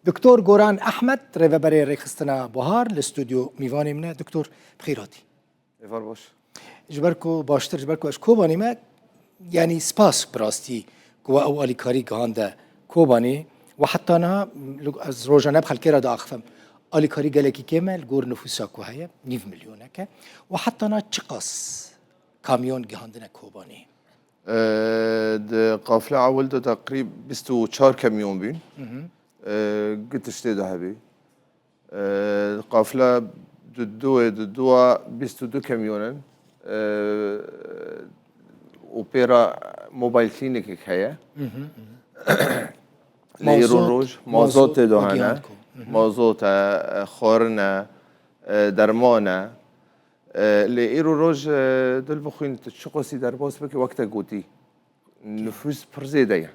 دکتر گوران احمد ریوبری ریخستنا بهار الاستودیو میوانی منه دکتر بخیراتی ایوار باش جبرکو باشتر جبرکو اش کوبانی ما يعني سپاس براستی قوة او اليكاري كهاندا كوباني وحتى انا از روجانا بخل كيرا دا اخفم اليكاري قالكي كامل غور نفوسا كو هيا 9 مليون هكا وحتى انا تشقص كاميون جهاندنا كوباني ده قافله عولده تقريبا 24 كاميون بين قلت اشتي ذهبي قافله دو 22 كاميون اوبرا موبايل كلينيك هيا ليرون روج مازوت دهانا مازوت خورنا درمانه لإيرو روج دل بخوين تشقصي در باس بك وقتا قوتي نفوس برزيدة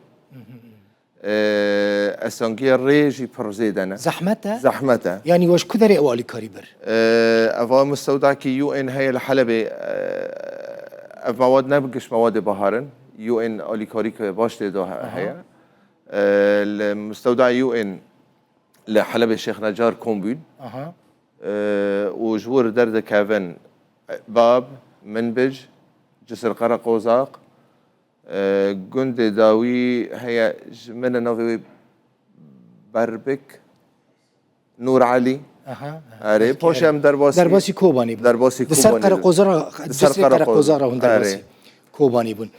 أسانجي ريجي برزيدة زحمته يعني واش كذري أولي كاريبر أفا مستودع كي يو إن هي الحلبة أف مواد نبقش مواد بهارن يو إن أولي كاريك باش تدو هي المستودع يو إن لحلبة الشيخ نجار كومبين وجور درد كافن باب منبج جسر قرى قوزاق جند داوي هي من نوفي بربك نور علي اري بوشم درباسي كوباني سر قرى قوزارا جسر قرى قوزارا هون درباسي كوباني بون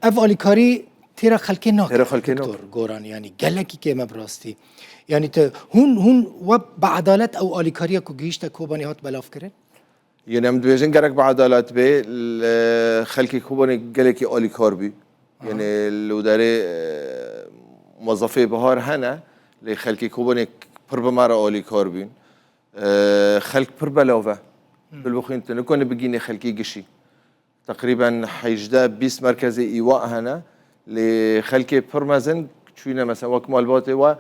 اف اليكاري تيرا خلكينا دكتور غوران يعني قالكي كيما براستي يعني هون بعدالة او اليكاريا كو جيشتا كوباني هات بلاف كرن يعني ام دويجن جرك بعدالة به خلكي كوباني قالكي اليكار بي يعني لو داري موظفي بهار هنا لخلكي كوباني بربا مرة اليكار بين خلك بربا لوفا بالبخين تنكون بجيني خلكي قشي تقريبا حيجدا 20 مركزي ايواء هنا لخلكي برمازن شوينا مثلا وكمال باتي و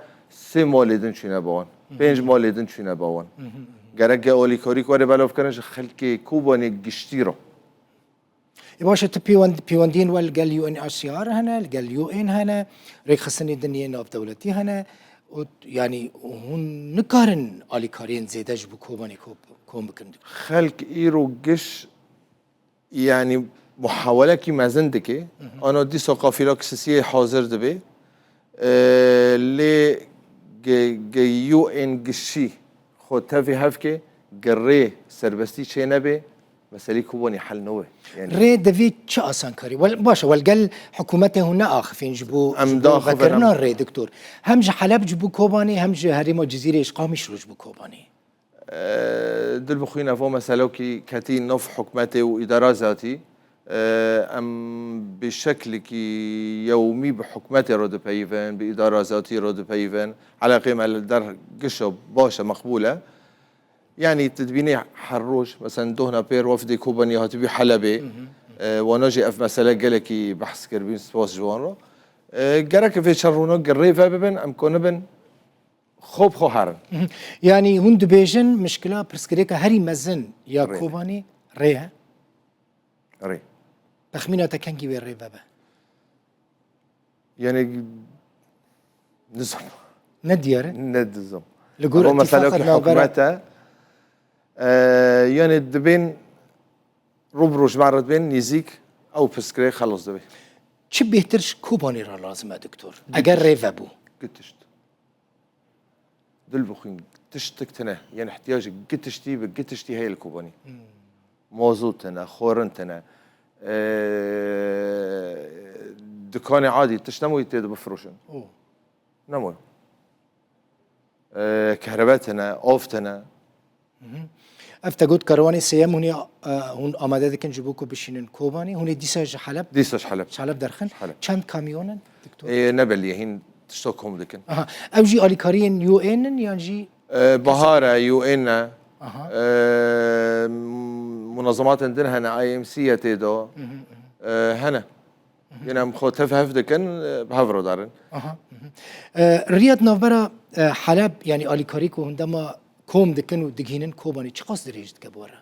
3 مالدن شوينا باون 5 مالدن شوينا باون گرگ اولی کاری کوره بلاف کنش خلکی کوبانی گشتیرو باشه پیوندین وال قال يو ان ار سي ار هنا قال يو ان هنا ريخصني الدنيا نوب دولتي هنا يعني هون نقارن الي كارين زيدج بكوباني كوم بكن خلق ايرو جش يعني محاوله کی مزندکه انا دي ثقافيلا كسيسيه حاضر دبي ل يو ان گشي خود تفي هفكي قريه سربستي شي نبي مسألة كوباني حل نوه يعني ري دافيد شو أصلا كاري باشا والقل حكومته هنا آخفين جبو ذكرنا الري دكتور همج حلب جبو كوباني همج هريمو جزيرة إشقامي شلو جبو كوباني دل بخوينا فو مسألة كي كاتين نوف حكومته وإدارة ذاتي ام بشكل كي يومي بحكومته رود بيفن بإدارة ذاتي رود بيفن على قيمة الدر قشة باشا مقبولة يعني تدبيني حروش مثلا دهنا بير وفدي كوباني هاتبي حلبي ونجي اف مسألة قالكي بحث كربين سواس جوانرو قرك في شرونو قريفا ببن ام كونبن خوب خو حرن يعني هند بيجن مشكلة برسكريكا هري مزن يا كوباني ريها ري تخميناتك كان كي بير ري بابا يعني نظم نديار ندزم لقول مثلا حكومته يعني دبين روبروش معرض بين نيزيك او بسكري خلص دبي شو بيهترش كوباني را لازم دكتور اگر ريف ابو قتشت دل بخين تشتكتنا يعني احتياجك قتشتي بقتشتي هي الكوباني موزوتنا خورنتنا دكاني عادي تشنمو يتيد بفروشن نمو كهرباتنا اوفتنا افتقد كرواني سيام هوني هون آماده دكن جبوكو بشينن كوباني هوني ديساج حلب حلب درخن چند كاميونن دكتور نبلي هين تشتوكهم دكن اوجي اليكاريين يو ان يعني بهارة يو ان منظمات عندنا هنا اي ام سي تيدو هنا يعني مخوتف هفدكن بهفرو دارن رياض نوبرا حلب يعني اليكاريكو عندما كوم دكن ودقينن كوباني چه قصد ريجت كبورا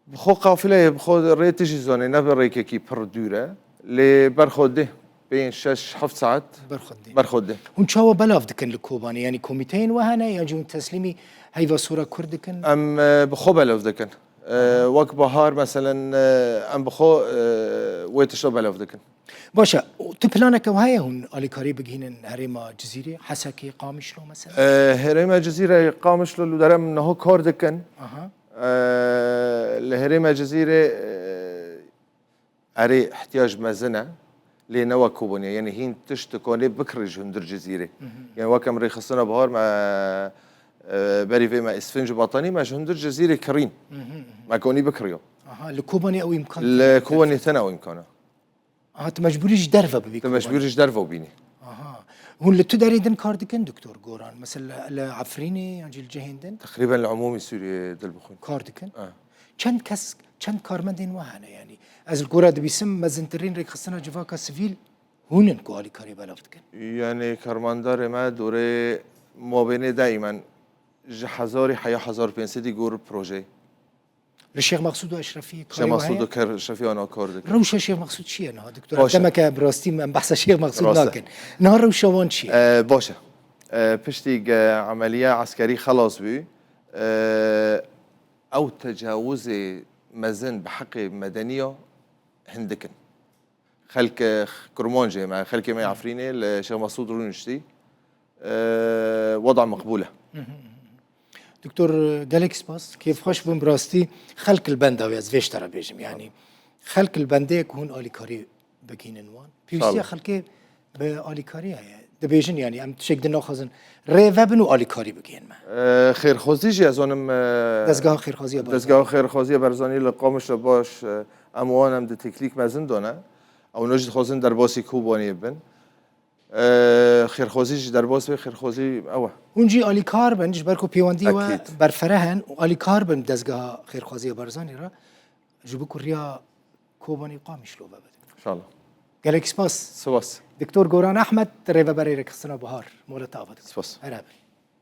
بخو قافله بخو ريتجي زوني نبر ريكي بردوره لبرخوده بين 6-7 ساعات برخدي برخده. هون چاوا بلاف دكن لكوباني يعني كوميتين وهنا يجون تسليمي هيفا صورة كردكن ام بخو بلف دكن وقت بهار مثلا ام بخو ويتشو بلف دكن. باشا تبلانك وهاي هون اليكاري بجهين هريما جزيرة حسكي قامشلو مثلا هريما جزيرة قامشلو اللي درم انه كار دكن اها الهريما جزيرة اري احتياج مزنة لنوا كوبونيا يعني هين تشتكوني بكرج هندر جزيرة يعني وكم ريخصنا بهار ما بري في ما اسفنج بطاني ما هندر جزيرة كريم ما كوني بكريو اها لكوباني او امكان الكوبوني ثانوي امكانه تمجبوريش درفة ببيك تمشبيرش درفو بيني اها هون اللي تداري دن كاردكن دكتور جوران مثلا لعفريني انجي الجهيندن تقريبا العمومي السوري دلبخون كاردكن چند کس چند کارمندین وهانه يعني از الكورة دي بيسم مزنترين ريك خصنا جفاكا سيفيل هونن كوالي كاري بلافت كن يعني كارماندار ما دوره مابينه دائما 1500 جور بروجي الشيخ مقصود واشرفي شيخ مقصود وكر شفي انا كاردك روشا الشيخ مقصود شي انا دكتور تمك براستي من بحث الشيخ مقصود لكن نهار روشا وان شي باشا بشتي عملية عسكري خلاص بي او تجاوز مزن بحق مدنيه هندكن خلك كرمانجي مع خلك ما عفريني الشيخ مسعود رونشتي وضع مقبوله دكتور جالكس باس كيف خوش بن براستي خلق البنده ويز فيش ترى بيجم يعني خلق البنده يكون اليكاري بكينن وان بيوسي خلقه باليكاري دبيجن يعني ام تشك دنا خزن ريفبن واليكاري بكين ما خير خوزيجي ازونم دزگاه خير خوزيه دزگاه خير خوزيه برزاني لقامش باش اموانم د تكليك مزن دونه او نجد خوزن در باسی کوبانی بن خیرخوزیش در باس به خیرخوزی اوه اونجی آلی کار بنج برکو پیوندی و برفرهن و آلی کار بن دزگاه خیرخوزی برزانی را جبو کریا کوبانی قامش لو ببد ان شاء الله گلکس باس سواس دکتور گوران احمد ریو بری رکستنا بهار مولتا آباد سواس عربی